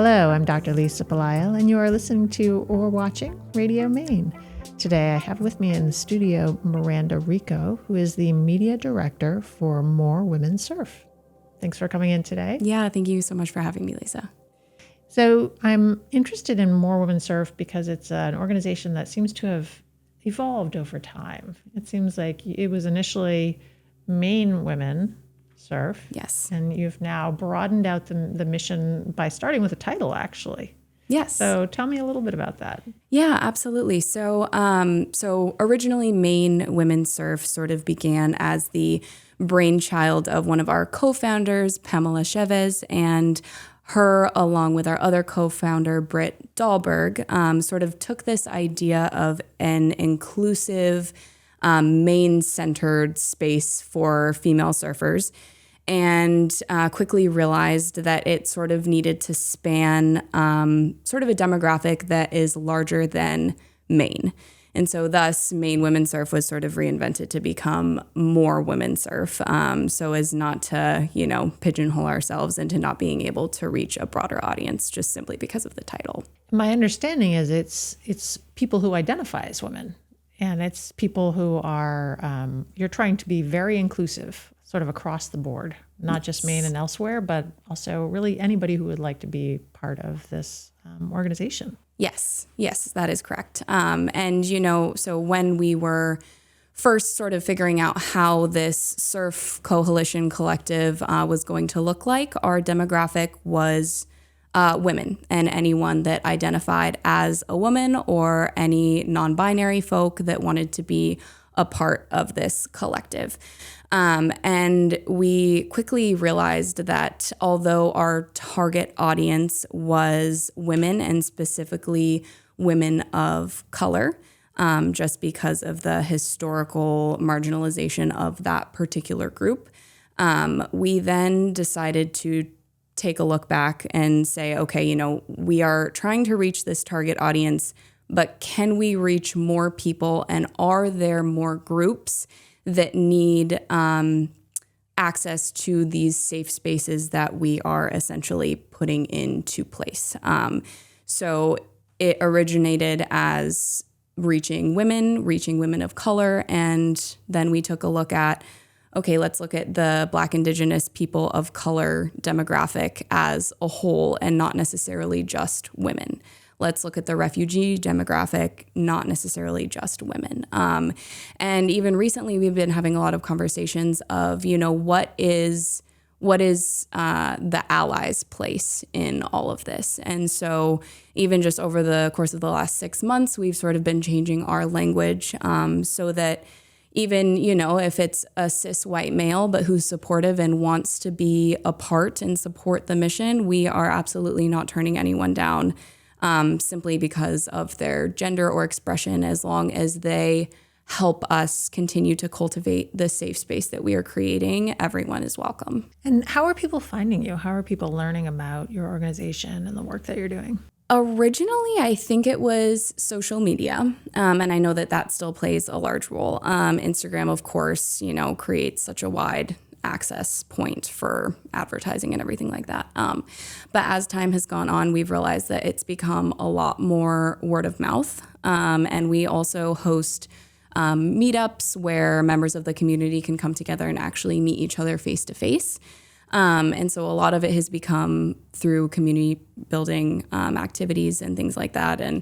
Hello, I'm Dr. Lisa Belisle, and you are listening to or watching Radio Maine. Today I have with me in the studio Miranda Rico, who is the Media Director for More Women Surf. Thanks for coming in today. Yeah, thank you so much for having me, Lisa. So I'm interested in More Women Surf because it's an organization that seems to have evolved over time. It seems like it was initially Maine women surf. Yes. And you've now broadened out the mission by starting with a title, actually. Yes. So tell me a little bit about that. Yeah, absolutely. So originally Maine Women Surf sort of began as the brainchild of one of our co-founders, Pamela Chavez, and her, along with our other co-founder, Britt Dahlberg, sort of took this idea of an inclusive, Maine-centered space for female surfers and quickly realized that it sort of needed to span sort of a demographic that is larger than Maine. And so thus, Maine Women Surf was sort of reinvented to become More Women Surf, so as not to, pigeonhole ourselves into not being able to reach a broader audience just simply because of the title. My understanding is it's people who identify as women, and it's people who are, you're trying to be very inclusive, sort of across the board, not just Maine and elsewhere, but also really anybody who would like to be part of this organization. Yes, that is correct. So when we were first sort of figuring out how this surf coalition collective was going to look like, our demographic was women and anyone that identified as a woman or any non-binary folk that wanted to be a part of this collective. And we quickly realized that although our target audience was women and specifically women of color, just because of the historical marginalization of that particular group, we then decided to take a look back and say, okay, we are trying to reach this target audience, but can we reach more people, and are there more groups that need access to these safe spaces that we are essentially putting into place? So it originated as reaching women of color, and then we took a look at, okay, let's look at the Black, Indigenous, people of color demographic as a whole and not necessarily just women. Let's look at the refugee demographic, not necessarily just women. And even recently, we've been having a lot of conversations of, what is the allies' place in all of this? And so even just over the course of the last 6 months, we've sort of been changing our language so that even, if it's a cis white male, but who's supportive and wants to be a part and support the mission, we are absolutely not turning anyone down simply because of their gender or expression, as long as they help us continue to cultivate the safe space that we are creating. Everyone is welcome. And how are people finding you? How are people learning about your organization and the work that you're doing? Originally, I think it was social media, and I know that still plays a large role. Instagram, of course, creates such a wide access point for advertising and everything like that. But as time has gone on, we've realized that it's become a lot more word of mouth, and we also host meetups where members of the community can come together and actually meet each other face to face. And so a lot of it has become through community building activities and things like that. And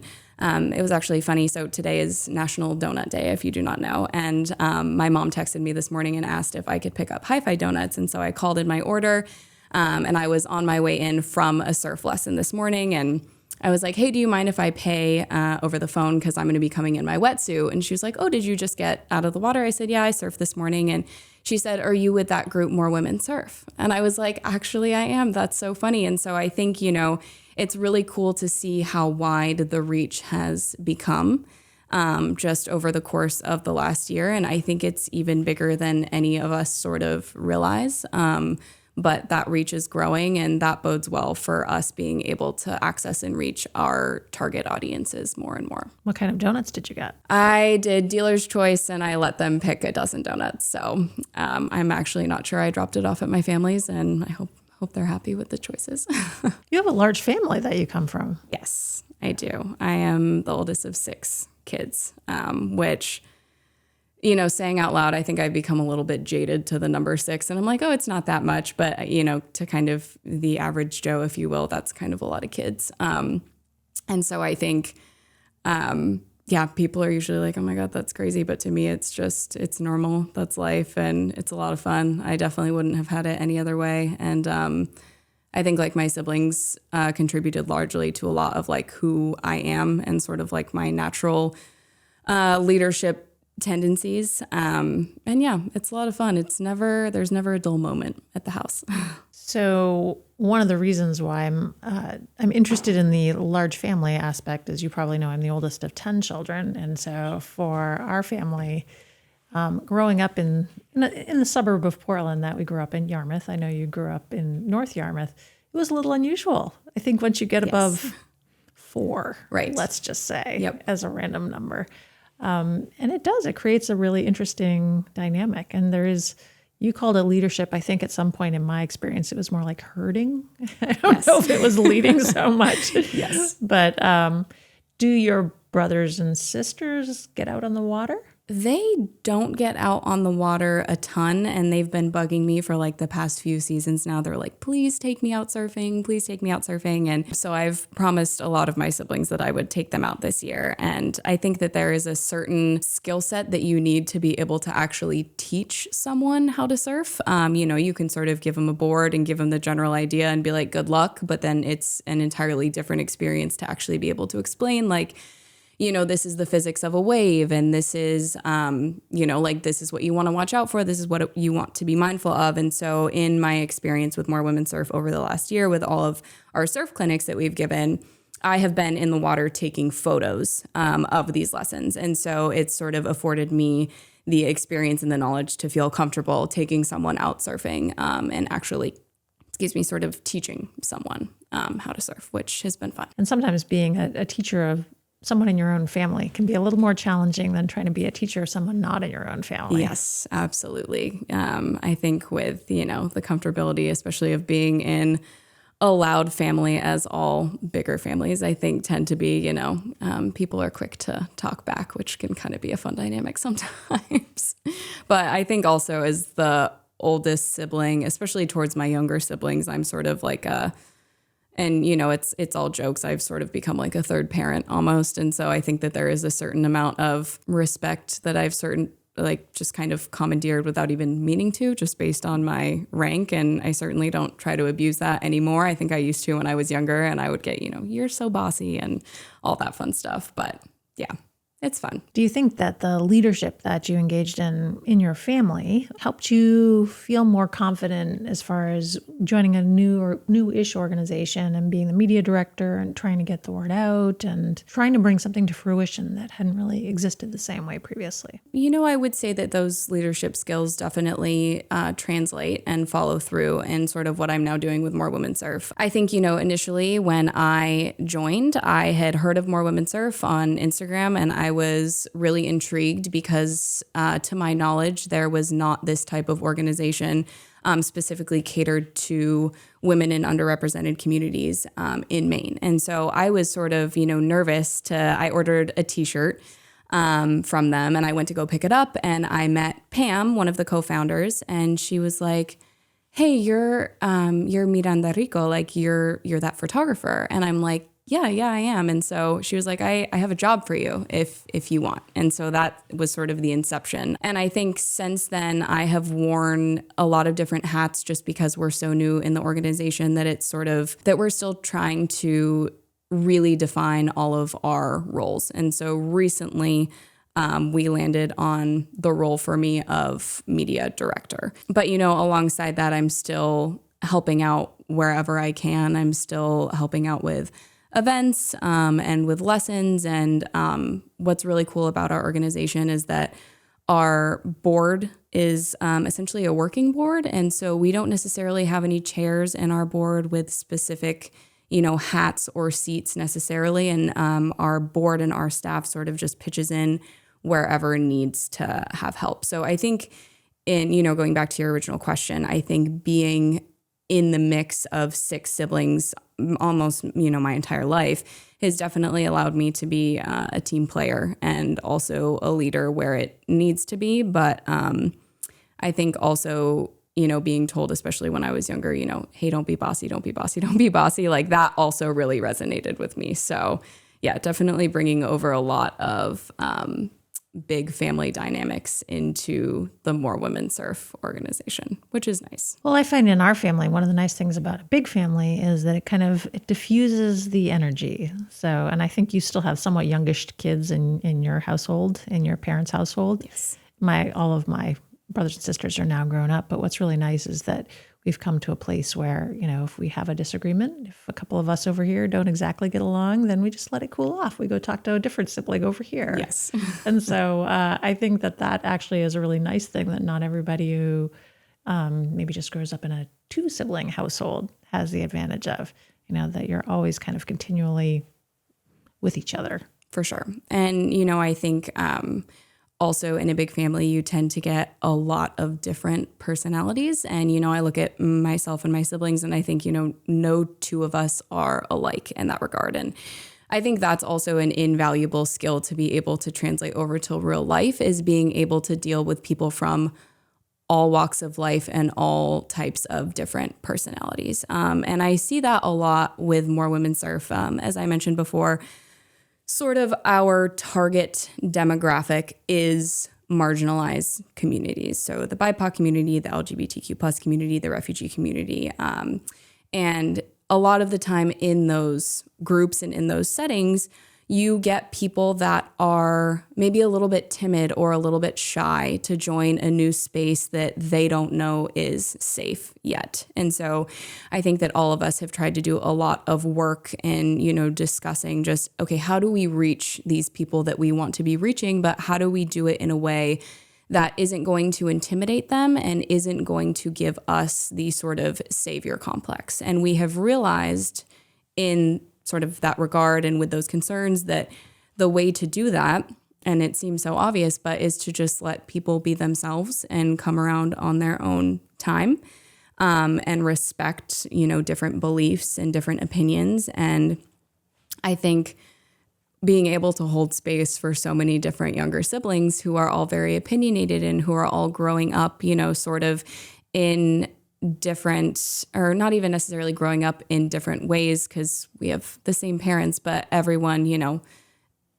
it was actually funny. So today is National Donut Day, if you do not know. And my mom texted me this morning and asked if I could pick up Hi-Fi donuts. And so I called in my order, and I was on my way in from a surf lesson this morning. And I was like, hey, do you mind if I pay over the phone? Because I'm going to be coming in my wetsuit. And she was like, oh, did you just get out of the water? I said, yeah, I surfed this morning. And she said, are you with that group More Women Surf? And I was like, actually, I am. That's so funny. And so I think, it's really cool to see how wide the reach has become just over the course of the last year. And I think it's even bigger than any of us sort of realize. But that reach is growing, and that bodes well for us being able to access and reach our target audiences more and more. What kind of donuts did you get? I did dealer's choice, and I let them pick a dozen donuts. So I'm actually not sure. I dropped it off at my family's, and I hope they're happy with the choices. You have a large family that you come from. Yes, I do. I am the oldest of 6 kids, which, saying out loud, I think I've become a little bit jaded to the number 6. And I'm like, oh, it's not that much. But, to kind of the average Joe, if you will, that's kind of a lot of kids. And so I think, people are usually like, oh my God, that's crazy. But to me, it's normal. That's life. And it's a lot of fun. I definitely wouldn't have had it any other way. And I think like my siblings contributed largely to a lot of like who I am and sort of like my natural leadership tendencies. It's a lot of fun. There's never a dull moment at the house. So one of the reasons why I'm interested in the large family aspect, as you probably know, I'm the oldest of 10 children. And so for our family, growing up in the suburb of Portland that we grew up in, Yarmouth, I know you grew up in North Yarmouth, it was a little unusual. I think once you get above 4, right, let's just say, yep, as a random number. And it creates a really interesting dynamic. And you called it leadership. I think at some point in my experience, it was more like herding. I don't know if it was leading so much. Yes. But do your brothers and sisters get out on the water? They don't get out on the water a ton, and they've been bugging me for like the past few seasons now. They're like, please take me out surfing. Please take me out surfing. And so I've promised a lot of my siblings that I would take them out this year. And I think that there is a certain skill set that you need to be able to actually teach someone how to surf. You can sort of give them a board and give them the general idea and be like, good luck. But then it's an entirely different experience to actually be able to explain, like, this is the physics of a wave, and this is, this is what you want to watch out for. This is what you want to be mindful of. And so in my experience with More Women Surf over the last year, with all of our surf clinics that we've given, I have been in the water taking photos of these lessons. And so it's sort of afforded me the experience and the knowledge to feel comfortable taking someone out surfing and actually, sort of teaching someone how to surf, which has been fun. And sometimes being a teacher of someone in your own family can be a little more challenging than trying to be a teacher of someone not in your own family. Yes, absolutely. I think with, the comfortability, especially of being in a loud family, as all bigger families, I think tend to be, people are quick to talk back, which can kind of be a fun dynamic sometimes. But I think also as the oldest sibling, especially towards my younger siblings, I'm sort of like it's all jokes. I've sort of become like a third parent almost. And so I think that there is a certain amount of respect that I've just kind of commandeered without even meaning to, just based on my rank. And I certainly don't try to abuse that anymore. I think I used to when I was younger, and I would get, you're so bossy and all that fun stuff. But yeah, it's fun. Do you think that the leadership that you engaged in your family helped you feel more confident as far as joining a new-ish organization and being the media director and trying to get the word out and trying to bring something to fruition that hadn't really existed the same way previously? I would say that those leadership skills definitely translate and follow through in sort of what I'm now doing with More Women Surf. I think, initially when I joined, I had heard of More Women Surf on Instagram, and I was really intrigued because, to my knowledge, there was not this type of organization specifically catered to women in underrepresented communities in Maine. And so I was sort of, nervous I ordered a t-shirt from them, and I went to go pick it up, and I met Pam, one of the co-founders, and she was like, hey, you're Miranda Rico, like you're that photographer. And I'm like, yeah, I am. And so she was like, I have a job for you if you want. And so that was sort of the inception. And I think since then I have worn a lot of different hats just because we're so new in the organization that it's sort of that we're still trying to really define all of our roles. And so recently we landed on the role for me of media director. But, alongside that, I'm still helping out wherever I can. I'm still helping out with events and with lessons. And what's really cool about our organization is that our board is essentially a working board. And so we don't necessarily have any chairs in our board with specific, hats or seats necessarily. And our board and our staff sort of just pitches in wherever needs to have help. So I think going back to your original question, I think being in the mix of 6 siblings almost, my entire life has definitely allowed me to be a team player and also a leader where it needs to be. But I think also, being told, especially when I was younger, hey, don't be bossy, don't be bossy, don't be bossy. Like that also really resonated with me. So yeah, definitely bringing over a lot of big family dynamics into the More Women Surf organization, which is nice. Well, I find in our family, one of the nice things about a big family is that it diffuses the energy. So, and I think you still have somewhat youngish kids in your household, in your parents' household. Yes. All of my brothers and sisters are now grown up, but what's really nice is that we've come to a place where, if we have a disagreement, if a couple of us over here don't exactly get along, then we just let it cool off. We go talk to a different sibling over here. Yes. And so I think that actually is a really nice thing that not everybody who maybe just grows up in a 2-sibling household has the advantage of, that you're always kind of continually with each other. For sure. And, I think also in a big family, you tend to get a lot of different personalities. And, I look at myself and my siblings and I think, no 2 of us are alike in that regard. And I think that's also an invaluable skill to be able to translate over to real life, is being able to deal with people from all walks of life and all types of different personalities. And I see that a lot with More Women Surf. As I mentioned before, sort of our target demographic is marginalized communities. So the BIPOC community, the LGBTQ plus community, the refugee community. And a lot of the time in those groups and in those settings, you get people that are maybe a little bit timid or a little bit shy to join a new space that they don't know is safe yet. And so I think that all of us have tried to do a lot of work in, discussing just, okay, how do we reach these people that we want to be reaching, but how do we do it in a way that isn't going to intimidate them and isn't going to give us the sort of savior complex. And we have realized in sort of that regard and with those concerns that the way to do that, and it seems so obvious, but is to just let people be themselves and come around on their own time, and respect, different beliefs and different opinions. And I think being able to hold space for so many different younger siblings who are all very opinionated and who are all growing up, sort of in different, or not even necessarily growing up in different ways because we have the same parents, but everyone,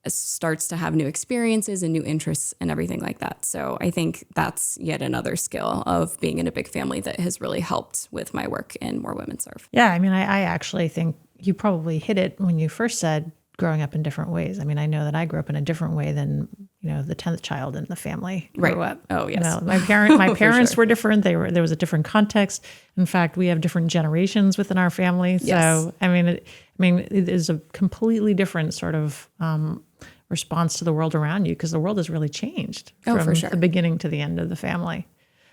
starts to have new experiences and new interests and everything like that. So I think that's yet another skill of being in a big family that has really helped with my work in More Women Surf. Yeah, I mean, I actually think you probably hit it when you first said growing up in different ways. I mean, I know that I grew up in a different way than, the 10th child in the family grew up. Oh, yes. My parents were different. There was a different context. In fact, we have different generations within our family. Yes. So, it is a completely different sort of response to the world around you because the world has really changed from for sure. the beginning to the end of the family.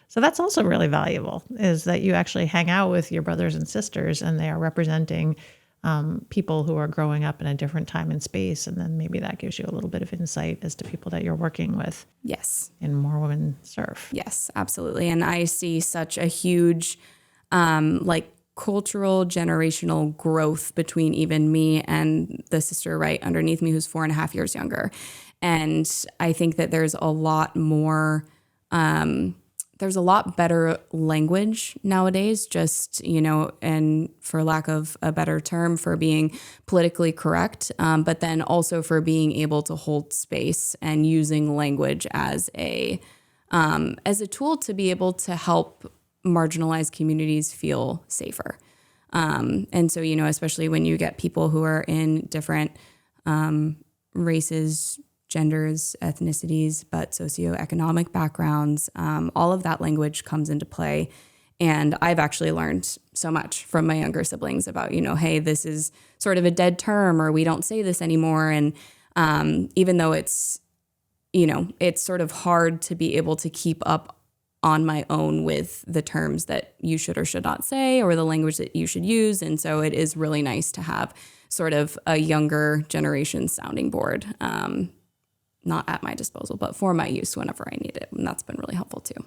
So that's also really valuable, is that you actually hang out with your brothers and sisters and they are representing people who are growing up in a different time and space. And then maybe that gives you a little bit of insight as to people that you're working with. Yes. In More Women Surf. Yes, absolutely. And I see such a huge, cultural generational growth between even me and the sister right underneath me who's 4.5 years younger. And I think that there's a lot more, there's a lot better language nowadays, just, and for lack of a better term, for being politically correct, but then also for being able to hold space and using language as a tool to be able to help marginalized communities feel safer. And so, especially when you get people who are in different races, genders, ethnicities, but socio-economic backgrounds, all of that language comes into play. And I've actually learned so much from my younger siblings about, hey, this is sort of a dead term, or we don't say this anymore. And even though it's sort of hard to be able to keep up on my own with the terms that you should or should not say, or the language that you should use. And so it is really nice to have sort of a younger generation sounding board, not at my disposal, but for my use whenever I need it. And that's been really helpful too.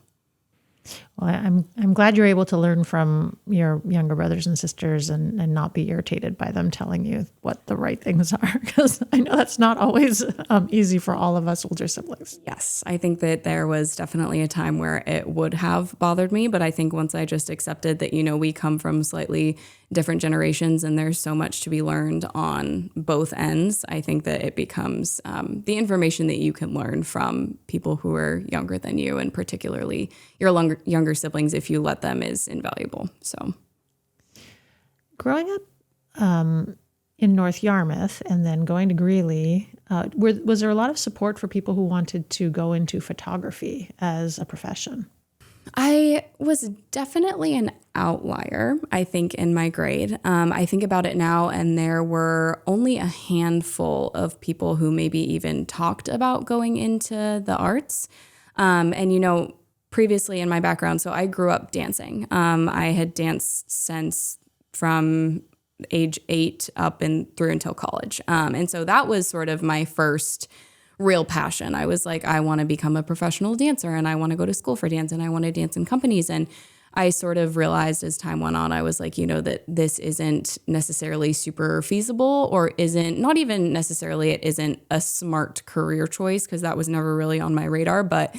Well, I'm glad you're able to learn from your younger brothers and sisters and not be irritated by them telling you what the right things are, because I know that's not always easy for all of us older siblings. Yes, I think that there was definitely a time where it would have bothered me, but I think once I just accepted that, we come from slightly different generations and there's so much to be learned on both ends, I think that it becomes the information that you can learn from people who are younger than you, and particularly your younger siblings, if you let them, is invaluable. So, growing up in North Yarmouth and then going to Greeley, was there a lot of support for people who wanted to go into photography as a profession? I was definitely an outlier, I think, in my grade. I think about it now, and there were only a handful of people who maybe even talked about going into the arts. And previously in my background, so I grew up dancing. I had danced since from age 8 up and through until college. And so that was sort of my first real passion. I was like, I want to become a professional dancer, and I want to go to school for dance, and I want to dance in companies. And I sort of realized as time went on, I was like, that this isn't necessarily super feasible, or not even necessarily, it isn't a smart career choice, because that was never really on my radar. But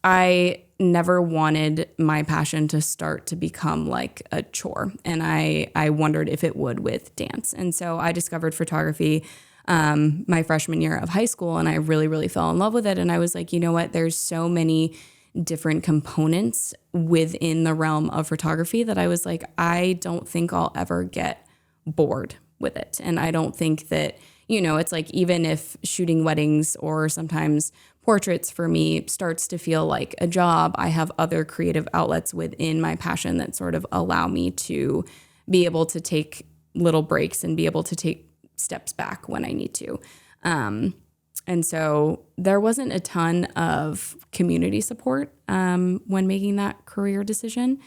I never wanted my passion to start to become like a chore. And I wondered if it would with dance. And so I discovered photography my freshman year of high school, and I really, really fell in love with it. And I was like, you know what, there's so many different components within the realm of photography that I was like, I don't think I'll ever get bored with it. And I don't think that, it's like, even if shooting weddings or sometimes portraits for me starts to feel like a job, I have other creative outlets within my passion that sort of allow me to be able to take little breaks and be able to take steps back when I need to. And so there wasn't a ton of community support when making that career decision.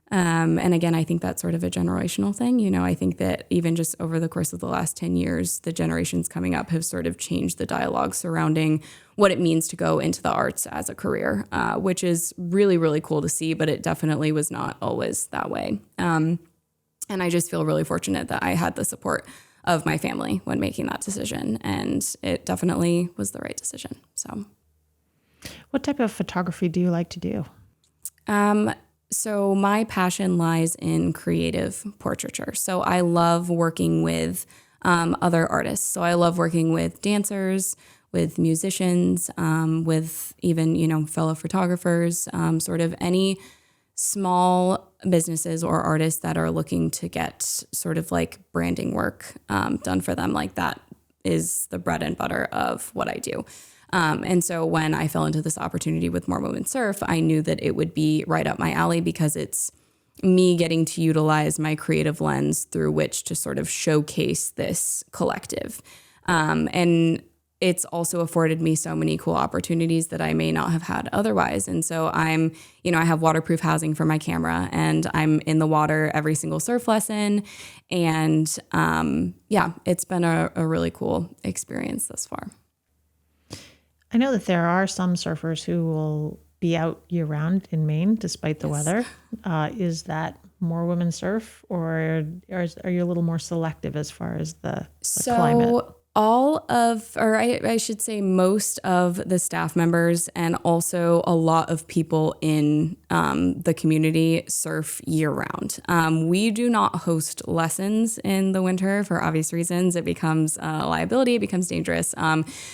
And again, I think that's sort of a generational thing. I think that even just over the course of the last 10 years, the generations coming up have sort of changed the dialogue surrounding what it means to go into the arts as a career, which is really, really cool to see, but it definitely was not always that way. And I just feel really fortunate that I had the support of my family when making that decision, and it definitely was the right decision. So, what type of photography do you like to do? So my passion lies in creative portraiture. So I love working with other artists. So I love working with dancers, with musicians, with even, fellow photographers, sort of any small businesses or artists that are looking to get sort of like branding work done for them. Like, that is the bread and butter of what I do. And so when I fell into this opportunity with More Women Surf, I knew that it would be right up my alley, because it's me getting to utilize my creative lens through which to sort of showcase this collective. And it's also afforded me so many cool opportunities that I may not have had otherwise. And so I have waterproof housing for my camera, and I'm in the water every single surf lesson. And it's been a really cool experience thus far. I know that there are some surfers who will be out year round in Maine despite the weather. Is that More Women Surf, or are you a little more selective as far as the climate? I should say most of the staff members and also a lot of people in the community surf year round. We do not host lessons in the winter for obvious reasons. It becomes a liability, it becomes dangerous.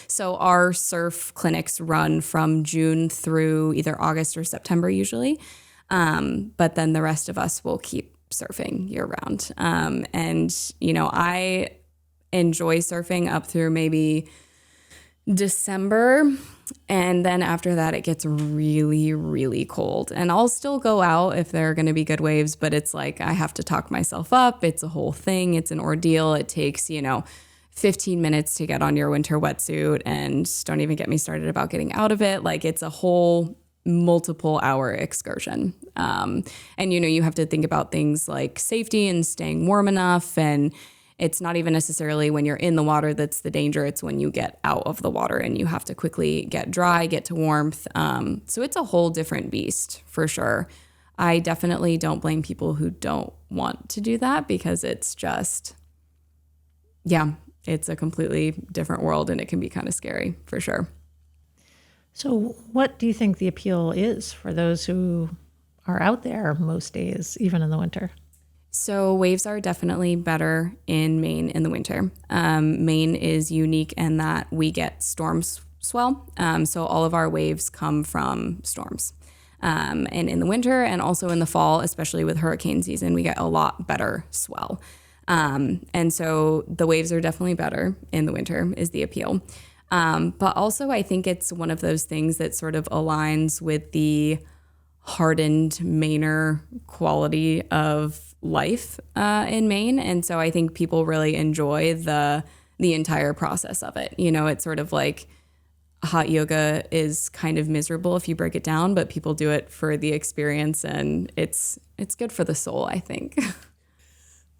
So our surf clinics run from June through either August or September usually. But then the rest of us will keep surfing year round. I enjoy surfing up through maybe December. And then after that, it gets really, really cold. And I'll still go out if there are going to be good waves, but it's like I have to talk myself up. It's a whole thing. It's an ordeal. It takes, 15 minutes to get on your winter wetsuit, and don't even get me started about getting out of it. Like, it's a whole multiple hour excursion. And you have to think about things like safety and staying warm enough. And it's not even necessarily when you're in the water that's the danger. It's when you get out of the water and you have to quickly get dry, get to warmth. So it's a whole different beast for sure. I definitely don't blame people who don't want to do that, because it's just, yeah, it's a completely different world and it can be kind of scary for sure. So what do you think the appeal is for those who are out there most days, even in the winter? So waves are definitely better in Maine in the winter. Maine is unique in that we get storm swell. So all of our waves come from storms. And in the winter and also in the fall, especially with hurricane season, we get a lot better swell. And so the waves are definitely better in the winter is the appeal. But also I think it's one of those things that sort of aligns with the hardened Mainer quality of life in Maine. And so I think people really enjoy the entire process of it. You know, it's sort of like hot yoga is kind of miserable if you break it down, but people do it for the experience, and it's good for the soul, I think.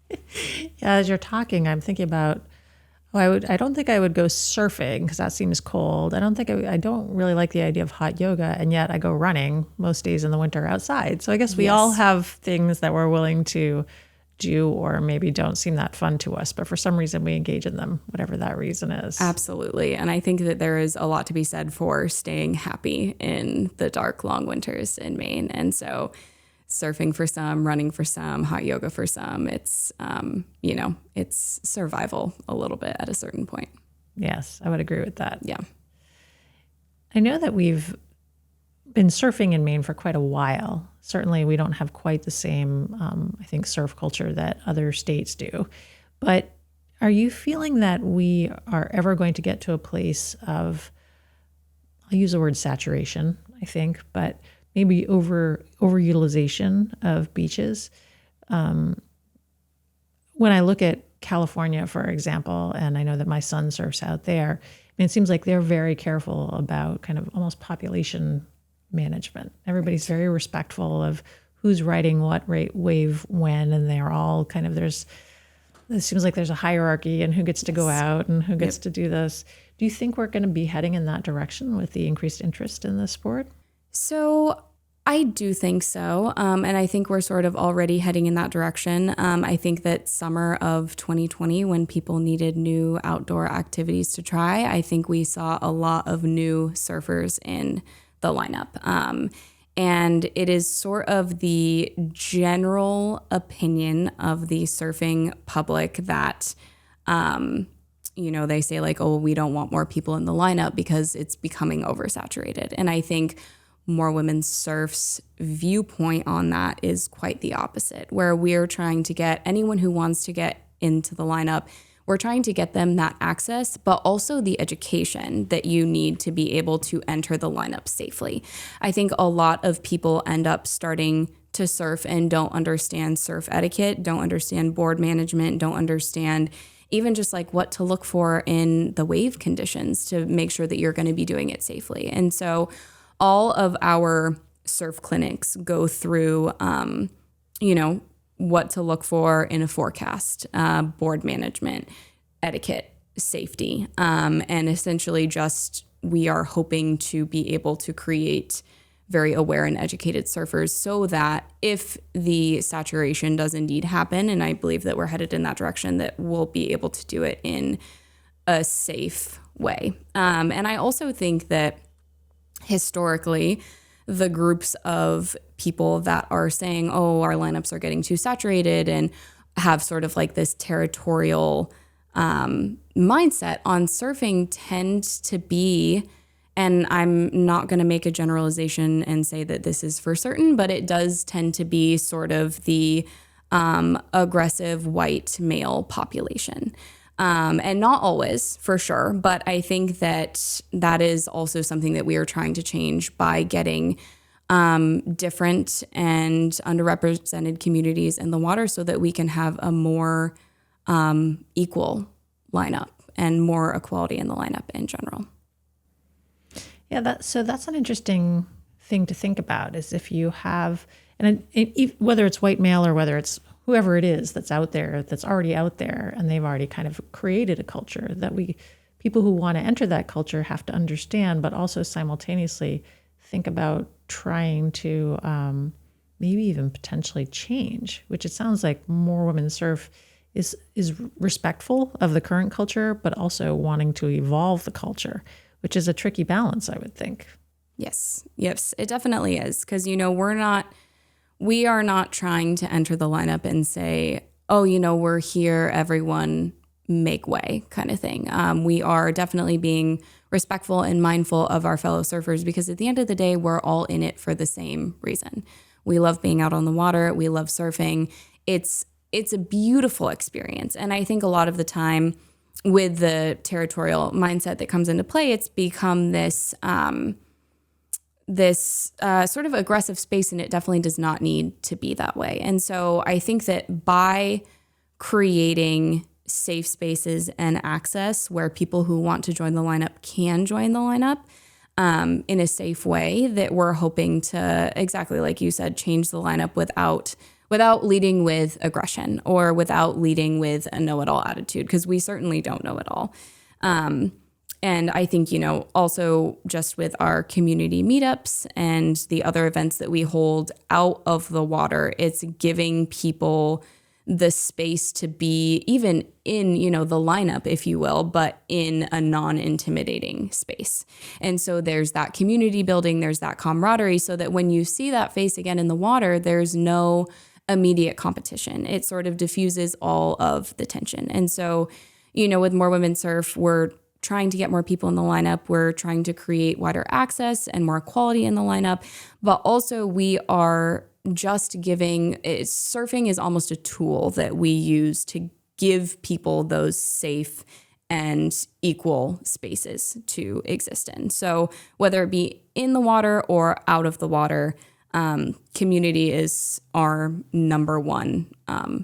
Yeah, as you're talking, I'm thinking about, I don't think I would go surfing because that seems cold. I don't really like the idea of hot yoga, and yet I go running most days in the winter outside. So I guess we all have things that we're willing to do or maybe don't seem that fun to us, but for some reason we engage in them, whatever that reason is. Absolutely. And I think that there is a lot to be said for staying happy in the dark, long winters in Maine. And so surfing for some, running for some, hot yoga for some, it's, it's survival a little bit at a certain point. Yes, I would agree with that. Yeah. I know that we've been surfing in Maine for quite a while. Certainly we don't have quite the same, I think, surf culture that other states do. But are you feeling that we are ever going to get to a place of, I'll use the word saturation, I think, but maybe overutilization of beaches? When I look at California, for example, and I know that my son surfs out there, it seems like they're very careful about kind of almost population management. Everybody's very respectful of who's riding what wave when, and they're all kind of, it seems like there's a hierarchy and who gets to go out and who gets to do this. Do you think we're going to be heading in that direction with the increased interest in the sport? So I do think so. And I think we're sort of already heading in that direction. I think that summer of 2020, when people needed new outdoor activities to try, I think we saw a lot of new surfers in the lineup. And it is sort of the general opinion of the surfing public that, they say like, oh, we don't want more people in the lineup because it's becoming oversaturated. And I think More Women Surf's viewpoint on that is quite the opposite, where we're trying to get anyone who wants to get into the lineup, we're trying to get them that access, but also the education that you need to be able to enter the lineup safely. I think a lot of people end up starting to surf and don't understand surf etiquette, don't understand board management, don't understand even just like what to look for in the wave conditions to make sure that you're going to be doing it safely. And so all of our surf clinics go through, what to look for in a forecast, board management, etiquette, safety, and essentially just we are hoping to be able to create very aware and educated surfers so that if the saturation does indeed happen, and I believe that we're headed in that direction, that we'll be able to do it in a safe way. And I also think that historically, the groups of people that are saying, oh, our lineups are getting too saturated and have sort of like this territorial mindset on surfing tend to be, and I'm not going to make a generalization and say that this is for certain, but it does tend to be sort of the aggressive white male population. And not always, for sure, but I think that that is also something that we are trying to change by getting different and underrepresented communities in the water so that we can have a more equal lineup and more equality in the lineup in general. Yeah, so that's an interesting thing to think about, is if you have, and whether it's white male or whether it's whoever it is that's out there, that's already out there, and they've already kind of created a culture that people who want to enter that culture have to understand, but also simultaneously think about trying to maybe even potentially change, which it sounds like More Women Surf is respectful of the current culture, but also wanting to evolve the culture, which is a tricky balance, I would think. Yes, it definitely is. Because, we are not trying to enter the lineup and say, oh, we're here, everyone make way kind of thing. We are definitely being respectful and mindful of our fellow surfers, because at the end of the day, we're all in it for the same reason. We love being out on the water. We love surfing. It's a beautiful experience. And I think a lot of the time with the territorial mindset that comes into play, it's become this sort of aggressive space, and it definitely does not need to be that way. And so I think that by creating safe spaces and access where people who want to join the lineup can join the lineup in a safe way, that we're hoping to, exactly like you said, change the lineup without leading with aggression or without leading with a know-it-all attitude, because we certainly don't know it all. And I think, also just with our community meetups and the other events that we hold out of the water, it's giving people the space to be even in, the lineup, if you will, but in a non-intimidating space. And so there's that community building, there's that camaraderie, so that when you see that face again in the water, there's no immediate competition. It sort of diffuses all of the tension. And so, with More Women Surf, we're trying to get more people in the lineup. We're trying to create wider access and more quality in the lineup, but also we are just giving, surfing is almost a tool that we use to give people those safe and equal spaces to exist in. So whether it be in the water or out of the water, community is our number one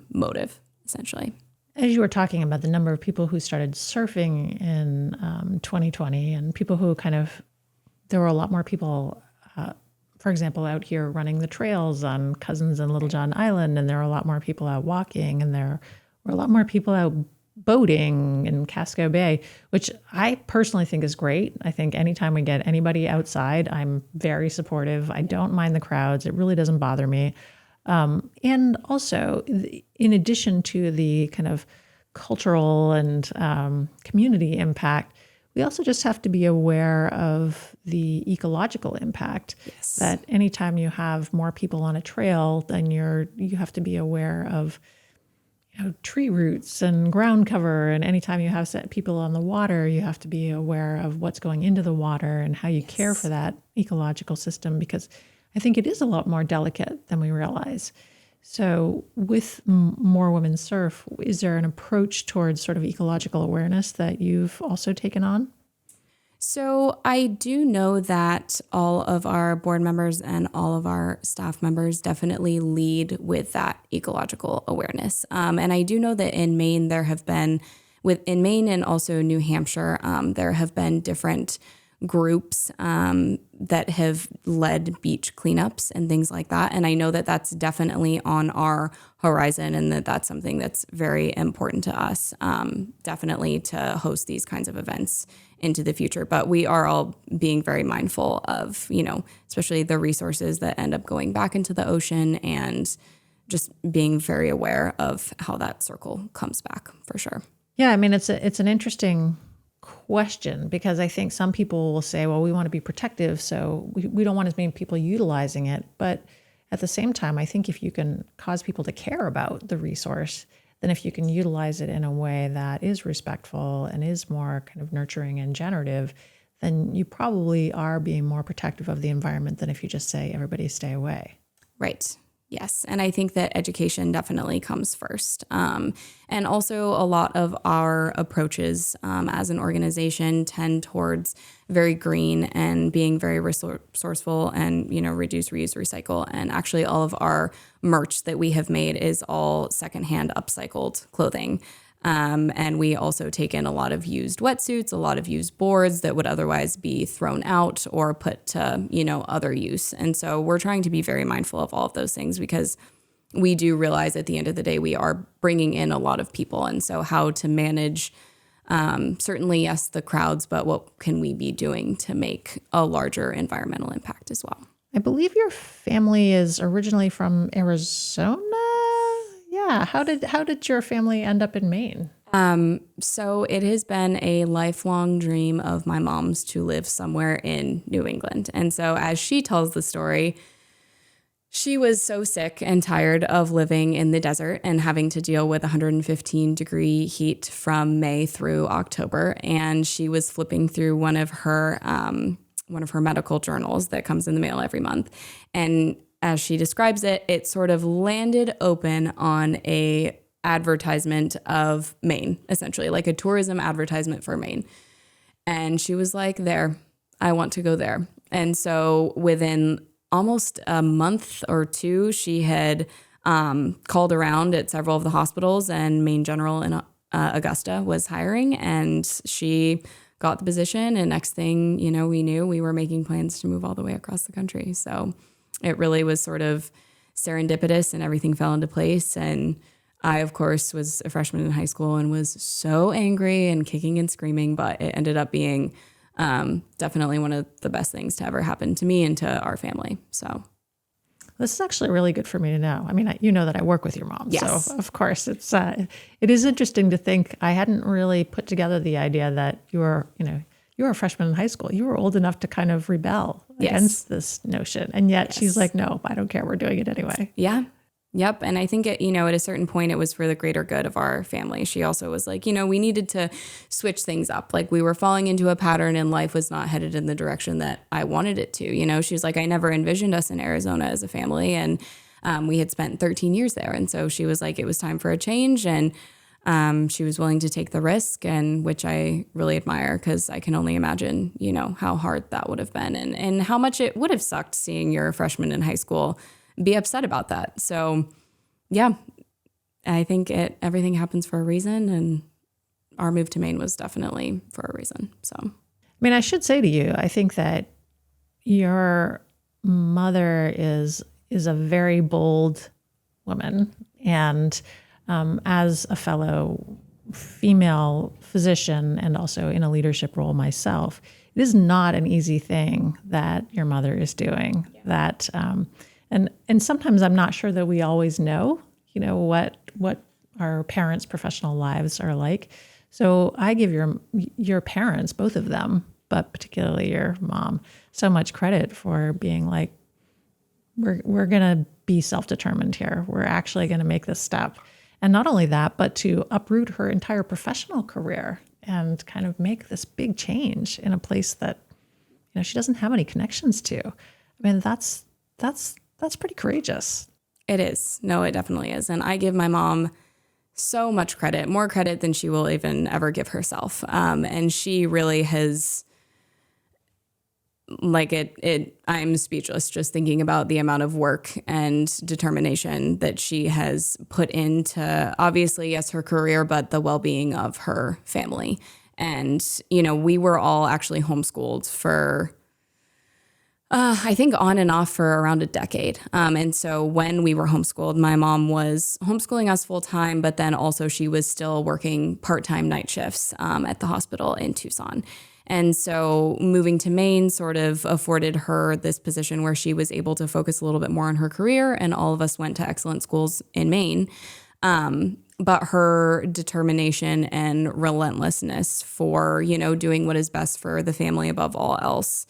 motive, essentially. As you were talking about the number of people who started surfing in 2020 and people who there were a lot more people, for example, out here running the trails on Cousins and Little John Island, and there were a lot more people out walking, and there were a lot more people out boating in Casco Bay, which I personally think is great. I think anytime we get anybody outside, I'm very supportive. I don't mind the crowds. It really doesn't bother me. And also, in addition to the kind of cultural and community impact, we also just have to be aware of the ecological impact. Yes. That anytime you have more people on a trail, then you have to be aware of tree roots and ground cover. And anytime you have people on the water, you have to be aware of what's going into the water and how you care for that ecological system, because I think it is a lot more delicate than we realize. So with More Women Surf, is there an approach towards sort of ecological awareness that you've also taken on? So I do know that all of our board members and all of our staff members definitely lead with that ecological awareness. And I do know that in Maine, in Maine and also New Hampshire, there have been different groups that have led beach cleanups and things like that. And I know that that's definitely on our horizon, and that's something that's very important to us, definitely to host these kinds of events into the future. But we are all being very mindful of, especially the resources that end up going back into the ocean, and just being very aware of how that circle comes back, for sure. Yeah, I mean, it's an interesting question, because I think some people will say, well, we want to be protective, so we don't want as many people utilizing it. But at the same time, I think if you can cause people to care about the resource, then if you can utilize it in a way that is respectful and is more kind of nurturing and generative, then you probably are being more protective of the environment than if you just say, everybody stay away. Right. Yes. And I think that education definitely comes first. And also a lot of our approaches as an organization tend towards very green and being very resourceful and, reduce, reuse, recycle. And actually all of our merch that we have made is all secondhand upcycled clothing. And we also take in a lot of used wetsuits, a lot of used boards that would otherwise be thrown out or put to, other use. And so we're trying to be very mindful of all of those things, because we do realize at the end of the day, we are bringing in a lot of people. And so how to manage, certainly, yes, the crowds, but what can we be doing to make a larger environmental impact as well? I believe your family is originally from Arizona. Yeah. How did your family end up in Maine? So it has been a lifelong dream of my mom's to live somewhere in New England. And so as she tells the story, she was so sick and tired of living in the desert and having to deal with 115-degree heat from May through October. And she was flipping through one of her medical journals that comes in the mail every month. And as she describes it, it sort of landed open on a advertisement of Maine, essentially, like a tourism advertisement for Maine. And she was like, there, I want to go there. And so within almost a month or two, she had called around at several of the hospitals, and Maine General in Augusta was hiring, and she got the position. And next thing, we knew we were making plans to move all the way across the country. So it really was sort of serendipitous, and everything fell into place. And I, of course, was a freshman in high school and was so angry and kicking and screaming, but it ended up being definitely one of the best things to ever happen to me and to our family. So this is actually really good for me to know. I mean, you know that I work with your mom. Yes. So of course it is interesting to think. I hadn't really put together the idea that you were a freshman in high school. You were old enough to kind of rebel against this notion. And yet she's like, no, I don't care. We're doing it anyway. Yeah. Yep. And I think, at a certain point, it was for the greater good of our family. She also was like, we needed to switch things up. Like, we were falling into a pattern and life was not headed in the direction that I wanted it to. She was like, I never envisioned us in Arizona as a family. And we had spent 13 years there. And so she was like, it was time for a change. And she was willing to take the risk, and which I really admire, because I can only imagine, how hard that would have been, and how much it would have sucked seeing your freshman in high school be upset about that. So yeah, I think everything happens for a reason, and our move to Maine was definitely for a reason. So, I mean, I should say to you, I think that your mother is a very bold woman, and as a fellow female physician and also in a leadership role myself, it is not an easy thing that your mother is doing. Yeah. That and sometimes I'm not sure that we always know, what our parents' professional lives are like. So I give your parents, both of them, but particularly your mom, so much credit for being like, we're going to be self-determined here. We're actually going to make this step. And not only that, but to uproot her entire professional career and kind of make this big change in a place that, she doesn't have any connections to. I mean, that's pretty courageous. It is. No, it definitely is. And I give my mom so much credit, more credit than she will even ever give herself. And she really has, I'm speechless just thinking about the amount of work and determination that she has put into, obviously, yes, her career, but the well-being of her family. And, we were all actually homeschooled for, I think on and off for around a decade. And so when we were homeschooled, my mom was homeschooling us full time, but then also she was still working part-time night shifts at the hospital in Tucson. And so moving to Maine sort of afforded her this position where she was able to focus a little bit more on her career, and all of us went to excellent schools in Maine. But her determination and relentlessness for, doing what is best for the family above all else,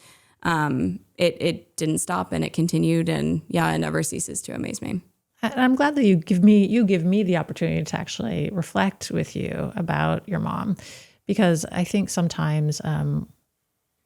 it didn't stop, and it continued, and it never ceases to amaze me. And I'm glad that you give me the opportunity to actually reflect with you about your mom. Because I think sometimes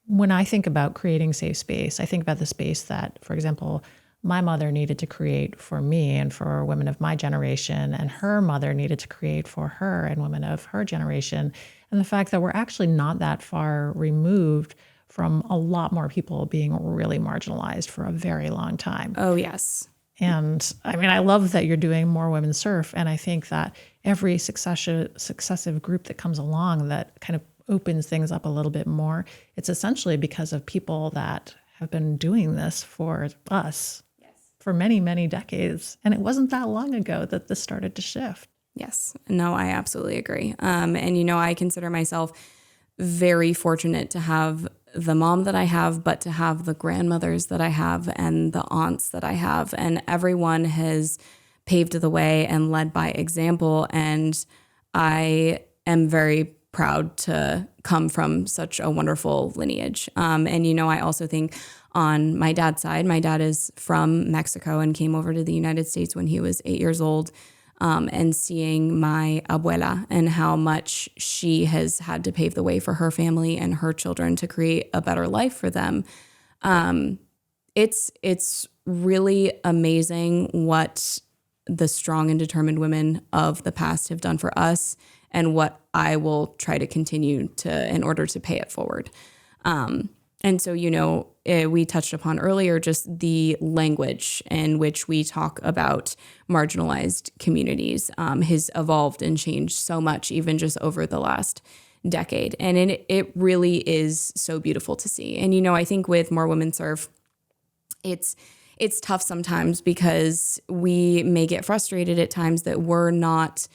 when I think about creating safe space, I think about the space that, for example, my mother needed to create for me and for women of my generation, and her mother needed to create for her and women of her generation. And the fact that we're actually not that far removed from a lot more people being really marginalized for a very long time. Oh, yes. And I mean, I love that you're doing more women's surf. And I think that every successive group that comes along that kind of opens things up a little bit more, it's essentially because of people that have been doing this for us. Yes. for many, many decades. And it wasn't that long ago that this started to shift. Yes. No, I absolutely agree. And, I consider myself very fortunate to have the mom that I have, but to have the grandmothers that I have and the aunts that I have. And everyone has paved the way and led by example. And I am very proud to come from such a wonderful lineage. I also think on my dad's side, my dad is from Mexico and came over to the United States when he was 8 years old. And seeing my abuela and how much she has had to pave the way for her family and her children to create a better life for them. It's really amazing what the strong and determined women of the past have done for us and what I will try to continue to in order to pay it forward. And so, we touched upon earlier just the language in which we talk about marginalized communities has evolved and changed so much, even just over the last decade. And it really is so beautiful to see. And, I think with More Women Serve, it's tough sometimes because we may get frustrated at times that we're not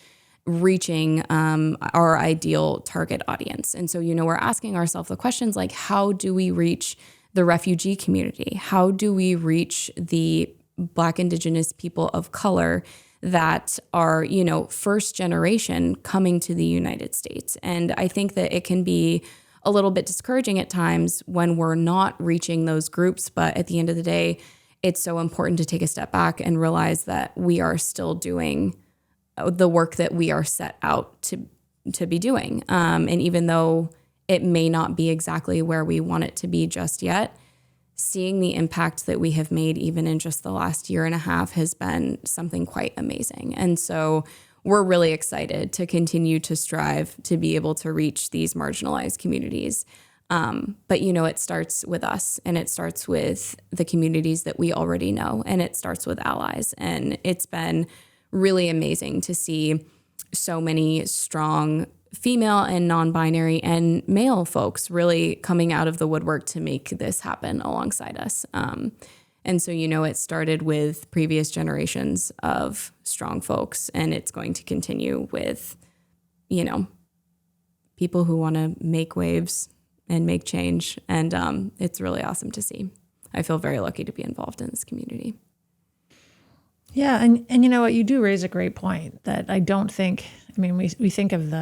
reaching our ideal target audience. And so, we're asking ourselves the questions like, how do we reach the refugee community? How do we reach the Black, Indigenous people of color that are, first generation coming to the United States? And I think that it can be a little bit discouraging at times when we're not reaching those groups. But at the end of the day, it's so important to take a step back and realize that we are still doing the work that we are set out to be doing. And even though it may not be exactly where we want it to be just yet, seeing the impact that we have made even in just the last year and a half has been something quite amazing. And so we're really excited to continue to strive to be able to reach these marginalized communities. But, it starts with us, and it starts with the communities that we already know, and it starts with allies. And it's been really amazing to see so many strong female and non-binary and male folks really coming out of the woodwork to make this happen alongside us. And so, it started with previous generations of strong folks, and it's going to continue with, people who want to make waves and make change. And it's really awesome to see. I feel very lucky to be involved in this community. Yeah. And you know what, you do raise a great point that I don't think, we think of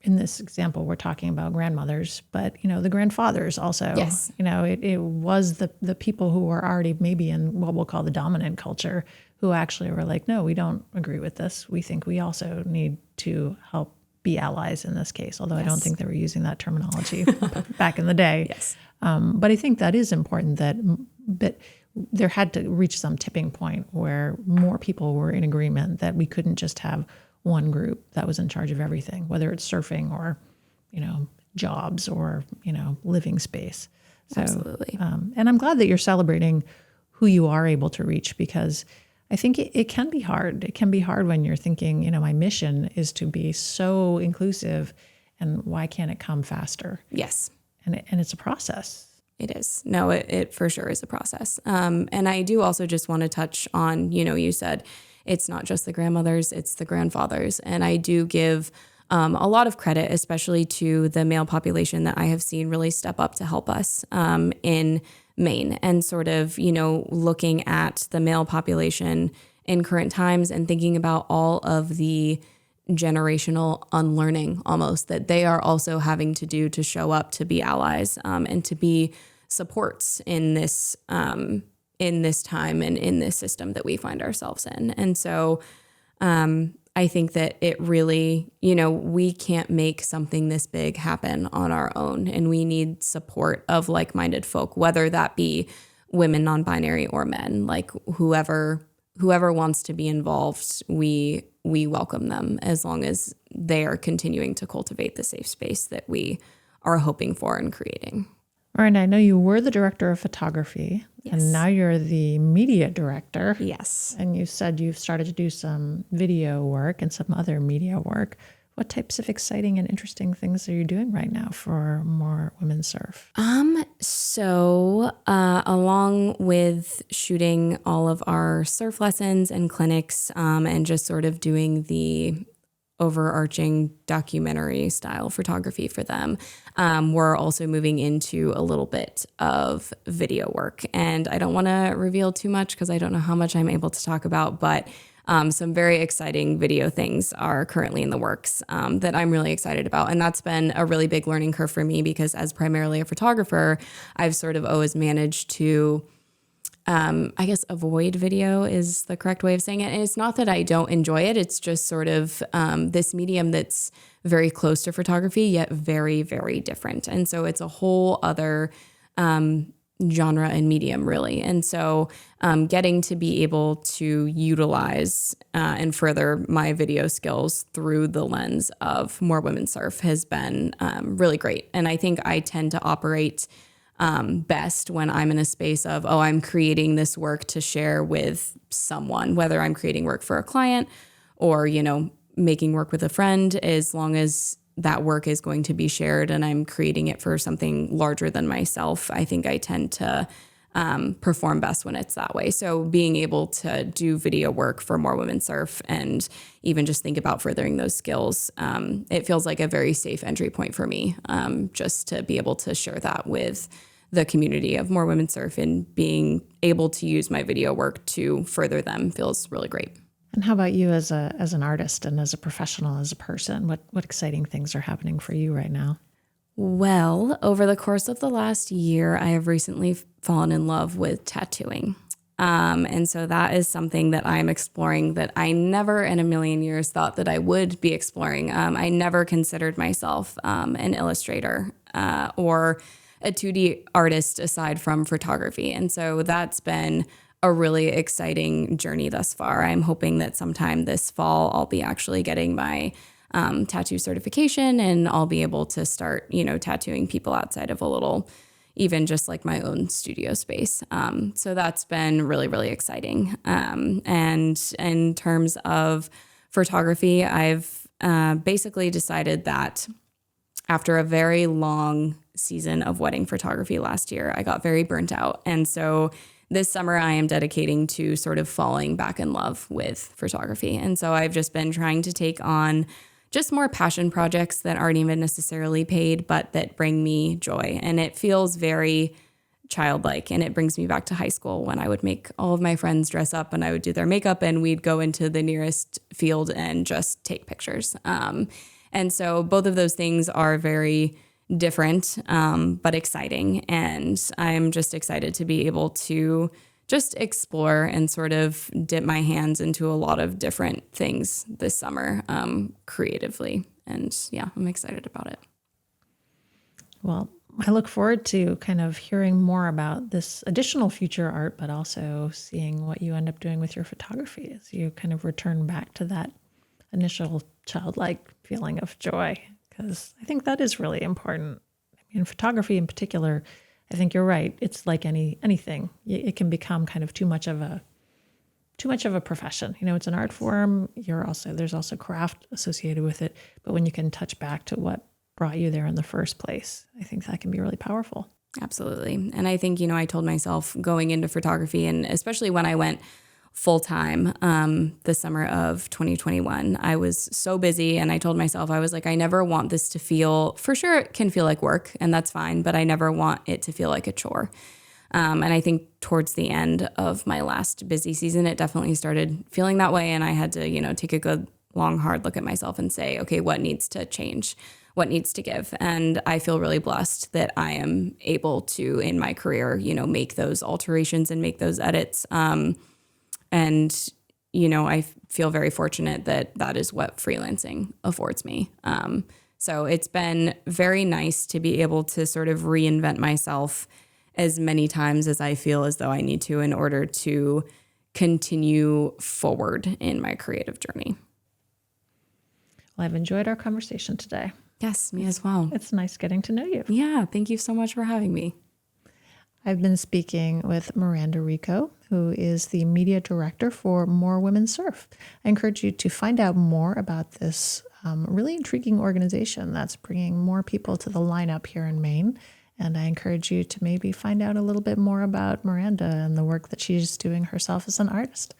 in this example, we're talking about grandmothers, but, the grandfathers also, yes. It was the people who were already maybe in what we'll call the dominant culture who actually were like, no, we don't agree with this. We think we also need to help be allies in this case, although yes. I don't think they were using that terminology back in the day. Yes. But I think that is important that there had to reach some tipping point where more people were in agreement that we couldn't just have one group that was in charge of everything, whether it's surfing or, jobs or, living space. So, absolutely. And I'm glad that you're celebrating who you are able to reach, because I think it can be hard. It can be hard when you're thinking, my mission is to be so inclusive, and why can't it come faster? Yes. And it's a process. It is. No, it for sure is a process. And I do also just want to touch on, you said it's not just the grandmothers, it's the grandfathers. And I do give a lot of credit, especially to the male population that I have seen really step up to help us in Maine, and sort of, looking at the male population in current times and thinking about all of the generational unlearning almost that they are also having to do to show up to be allies and to be supports in this time and in this system that we find ourselves in. And so I think that it really, we can't make something this big happen on our own, and we need support of like-minded folk, whether that be women, non-binary, or men, like whoever wants to be involved, we welcome them, as long as they are continuing to cultivate the safe space that we are hoping for and creating. Miranda, I know you were the director of photography, yes. and now you're the media director. Yes. And you said you've started to do some video work and some other media work. What types of exciting and interesting things are you doing right now for More Women Surf? Along with shooting all of our surf lessons and clinics, and just sort of doing the overarching documentary style photography for them, we're also moving into a little bit of video work. And I don't want to reveal too much because I don't know how much I'm able to talk about, but some very exciting video things are currently in the works that I'm really excited about. And that's been a really big learning curve for me because as primarily a photographer, I've sort of always managed to, I guess, avoid video is the correct way of saying it. And it's not that I don't enjoy it. It's just sort of this medium that's very close to photography, yet very, very different. And so it's a whole other genre and medium, really. And so getting to be able to utilize and further my video skills through the lens of More Women Surf has been really great. And I think I tend to operate best when I'm in a space of, I'm creating this work to share with someone, whether I'm creating work for a client or, making work with a friend, as long as that work is going to be shared and I'm creating it for something larger than myself. I think I tend to perform best when it's that way. So being able to do video work for More Women Surf and even just think about furthering those skills, it feels like a very safe entry point for me, just to be able to share that with the community of More Women Surf, and being able to use my video work to further them feels really great. And how about you as an artist and as a professional, as a person? What exciting things are happening for you right now? Well, over the course of the last year, I have recently fallen in love with tattooing. And so that is something that I'm exploring that I never in a million years thought that I would be exploring. I never considered myself an illustrator or a 2D artist aside from photography. And so that's been a really exciting journey thus far. I'm hoping that sometime this fall, I'll be actually getting my tattoo certification and I'll be able to start, tattooing people outside of a little, even just like my own studio space. So that's been really, really exciting. And in terms of photography, I've basically decided that after a very long season of wedding photography last year, I got very burnt out. And so this summer I am dedicating to sort of falling back in love with photography. And so I've just been trying to take on just more passion projects that aren't even necessarily paid, but that bring me joy. And it feels very childlike. And it brings me back to high school when I would make all of my friends dress up and I would do their makeup and we'd go into the nearest field and just take pictures. And so both of those things are very different, but exciting. And I'm just excited to be able to just explore and sort of dip my hands into a lot of different things this summer, creatively. And yeah, I'm excited about it. Well, I look forward to kind of hearing more about this additional future art, but also seeing what you end up doing with your photography as you kind of return back to that initial childlike feeling of joy, because I think that is really important. I mean, photography in particular, I think you're right. It's like anything. It can become kind of too much of a profession. It's an art form. There's also craft associated with it. But when you can touch back to what brought you there in the first place, I think that can be really powerful. Absolutely. And I think, I told myself going into photography, and especially when I went full-time the summer of 2021, I was so busy, and I told myself, I was like, I never want this to feel, for sure it can feel like work and that's fine, but I never want it to feel like a chore. And I think towards the end of my last busy season, it definitely started feeling that way. And I had to, take a good, long, hard look at myself and say, okay, what needs to change? What needs to give? And I feel really blessed that I am able to, in my career, make those alterations and make those edits. And, I feel very fortunate that that is what freelancing affords me. So it's been very nice to be able to sort of reinvent myself as many times as I feel as though I need to in order to continue forward in my creative journey. Well, I've enjoyed our conversation today. Yes, me as well. It's nice getting to know you. Yeah, thank you so much for having me. I've been speaking with Miranda Rico, who is the media director for More Women Surf. I encourage you to find out more about this really intriguing organization that's bringing more people to the lineup here in Maine. And I encourage you to maybe find out a little bit more about Miranda and the work that she's doing herself as an artist.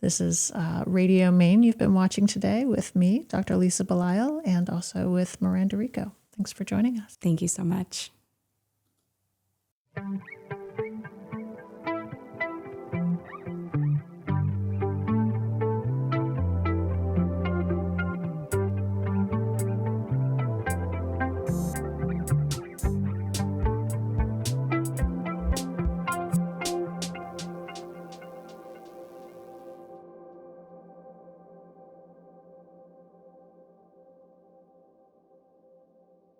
This is Radio Maine you've been watching today with me, Dr. Lisa Belisle, and also with Miranda Rico. Thanks for joining us. Thank you so much.